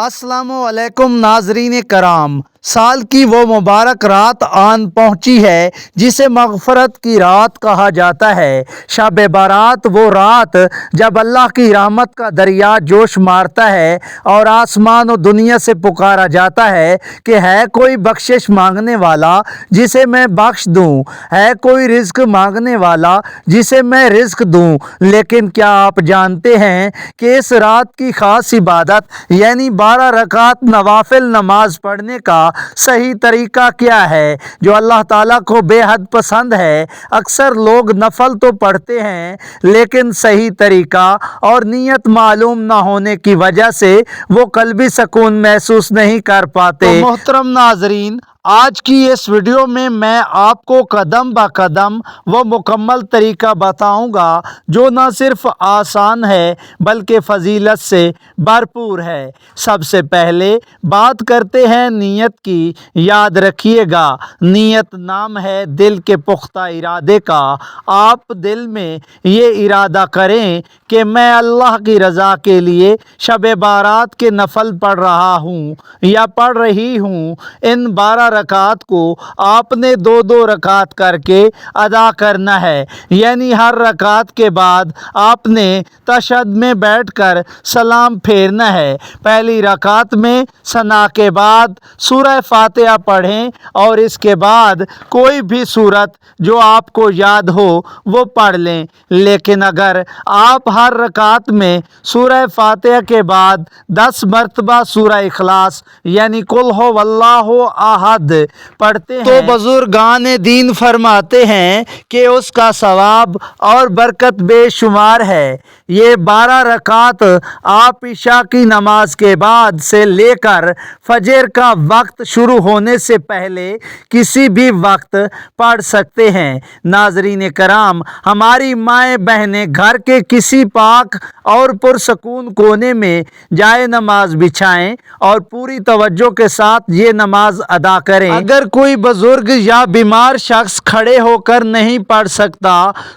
अस्सलामुअलैकुम नाजरीन कराम। साल की वो मुबारक रात आन पहुंची है जिसे मग़फ़रत की रात कहा जाता है। शब बारात वो रात जब अल्लाह की रहमत का दरिया जोश मारता है और आसमान और दुनिया से पुकारा जाता है कि है कोई बख्शिश मांगने वाला जिसे मैं बख्श दूं, है कोई रिज़्क़ मांगने वाला जिसे मैं रिज़्क़ दूं। लेकिन क्या आप जानते हैं कि इस रात की ख़ास इबादत यानी 12 रकात नवाफिल नमाज पढ़ने का सही तरीका क्या है जो अल्लाह ताला को बेहद पसंद है। अक्सर लोग नफल तो पढ़ते हैं लेकिन सही तरीका और नीयत मालूम ना होने की वजह से वो कल्बी सुकून महसूस नहीं कर पाते। तो मोहतरम नाजरीन, आज की इस वीडियो में मैं आपको कदम ब कदम वो मुकम्मल तरीका बताऊंगा जो न सिर्फ आसान है बल्कि फ़जीलत से भरपूर है। सबसे पहले बात करते हैं नीयत की। याद रखिएगा, नीयत नाम है दिल के पुख्ता इरादे का। आप दिल में ये इरादा करें कि मैं अल्लाह की रज़ा के लिए शब बारात के नफल पढ़ रहा हूँ या पढ़ रही हूँ। इन 12 रकात को आपने 2-2 रकात करके अदा करना है, यानी हर रकात के बाद आपने तशहद में बैठकर सलाम फेरना है। पहली रकात में सना के बाद सूरह फातिहा पढ़ें और इसके बाद कोई भी सूरत जो आपको याद हो वो पढ़ लें। लेकिन अगर आप हर रकात में सूरह फातिहा के बाद 10 मरतबा सूरह इखलास यानी कुल हो वल्लाहु अहद पढ़ते हैं तो बुजुर्गान दीन फरमाते हैं कि उसका सवाब और बरकत बेशुमार है। ये 12 रकात आप इशा की नमाज के बाद से लेकर फजर का वक्त शुरू होने से पहले किसी भी वक्त पढ़ सकते हैं। नाजरीन कराम, हमारी माएँ बहनें घर के किसी पाक और पुरसकून कोने में जाए नमाज बिछाएं और पूरी तवज्जो के साथ ये नमाज अदा करें। अगर कोई बुजुर्ग या बीमार शख्स खड़े होकर नहीं पढ़ सकता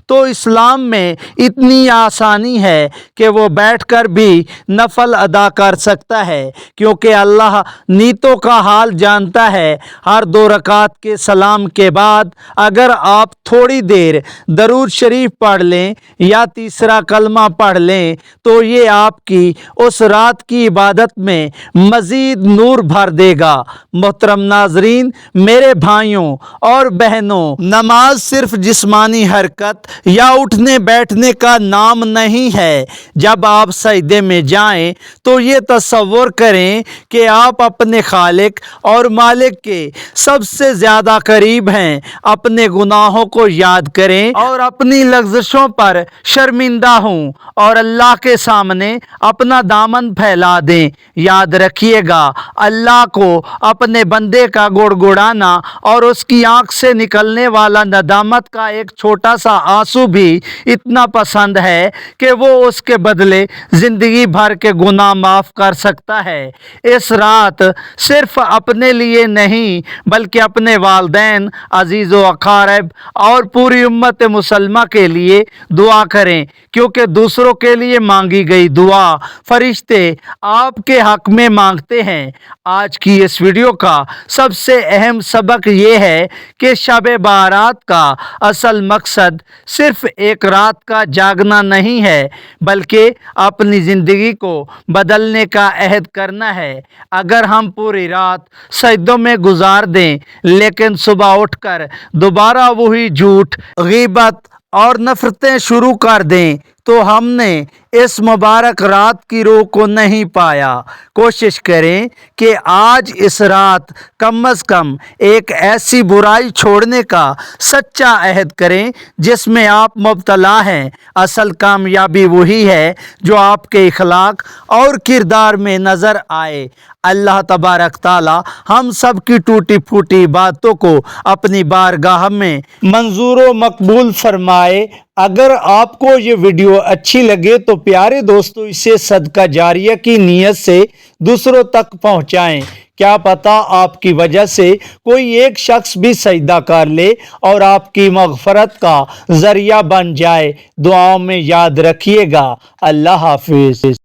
तो इस्लाम में इतनी आसानी है कि वो बैठकर भी नफल अदा कर सकता है, क्योंकि अल्लाह नीतों का हाल जानता है। हर 2 रकात के सलाम के बाद अगर आप थोड़ी देर दरूद शरीफ पढ़ लें या तीसरा कलमा पढ़ लें तो ये आपकी उस रात की इबादत में मज़ीद नूर भर देगा। मोहतरम नाजरीन, मेरे भाइयों और बहनों, नमाज सिर्फ जिस्मानी हरकत या उठने बैठने का नाम नहीं है। जब आप सजदे में जाएं तो ये तसव्वुर करें कि आप अपने खालिक और मालिक के सबसे ज़्यादा करीब हैं। अपने गुनाहों को याद करें और अपनी लग़्ज़शों पर शर्मिंदा हों और अल्लाह के सामने अपना दामन फैला दें। याद रखिएगा, अल्लाह को अपने बंदे का गुड़गुड़ाना और उसकी आंख से निकलने वाला नदामत का एक छोटा सा आंसू भी इतना पसंद है कि वो उसके बदले ज़िंदगी भर के गुनाह माफ़ कर सकता है। इस रात सिर्फ अपने लिए नहीं बल्कि अपने वालिदैन, अजीज़ व अक़ारिब और पूरी उम्मत मुसलमा के लिए दुआ करें, क्योंकि दूसरों के लिए मांगी गई दुआ फरिश्ते आपके हक़ में मांगते हैं। आज की इस वीडियो का सबसे अहम सबक ये है कि शब बारात का असल मकसद सिर्फ एक रात का जागना नहीं है बल्कि अपनी ज़िंदगी को बदलने का अहद करना है। अगर हम पूरी रात सजदों में गुजार दें लेकिन सुबह उठकर दोबारा वही झूठ, गीबत और नफ़रतें शुरू कर दें तो हमने इस मुबारक रात की रूह को नहीं पाया। कोशिश करें कि आज इस रात कम अज़ कम एक ऐसी बुराई छोड़ने का सच्चा अहद करें जिसमें आप मुब्तला हैं। असल कामयाबी वही है जो आपके इखलाक और किरदार में नज़र आए। अल्लाह तबारक ताला हम सब की टूटी फूटी बातों को अपनी बारगाह में मंजूर व मकबूल फरमाए। अगर आपको ये वीडियो अच्छी लगे तो प्यारे दोस्तों इसे सदका जारिया की नीयत से दूसरों तक पहुँचाएँ। क्या पता आपकी वजह से कोई एक शख्स भी सजदा कर ले और आपकी मग़फ़रत का ज़रिया बन जाए। दुआओं में याद रखिएगा। अल्लाह हाफ़िज़।